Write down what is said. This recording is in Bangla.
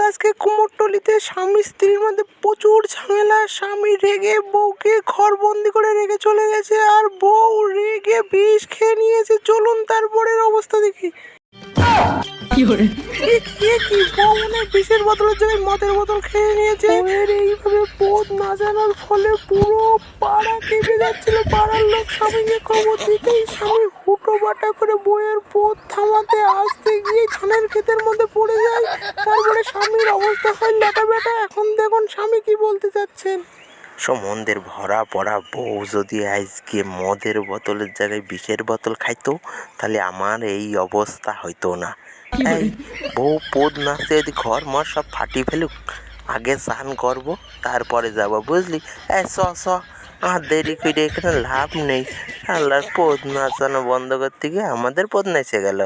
আজকে কুমোরটুলিতে স্বামী স্ত্রীর মধ্যে প্রচুর ঝামেলা। স্বামী রেগে বউকে ঘরবন্দি করে রেখে চলে গেছে, আর বউ রেগে বিষ খেয়ে নিয়েছে। চলুন তারপরের অবস্থা দেখি। কি বউ মনে হয় বিষের বোতলের জায়গায় মদের বোতল খেয়ে নিয়েছে। বউয়ের এইভাবে পথ না জানার ফলে পুরো পাড়া কেঁপে যাচ্ছিল। পাড়ার লোক স্বামীকে খবর দিতেই স্বামী হুটো বাটা করে বউয়ের পথ থামাতে আসতে গিয়ে ধানের ক্ষেতের মধ্যে পড়ে যায়। তারপরে স্বামীর অবস্থা হয় ল্যাটা ব্যাটা। এখন দেখুন স্বামী কি বলতে চাচ্ছেন। সমন্ধের ভরা পড়া বউ যদি আজকে মদের বোতলের জায়গায় বিষের বোতল খাইতো, তাহলে আমার এই অবস্থা হইতো না। এই বউ পোদ নাচতে যদি ঘর মর সব ফাটি ফেলুক, আগে স্নান করবো, তারপরে যাবো, বুঝলি? চ আর দেরি করে এখানে লাভ নেই। আল্লাহর পোদ নাচানো বন্ধ করতে গিয়ে আমাদের পোদ নেচে গেল।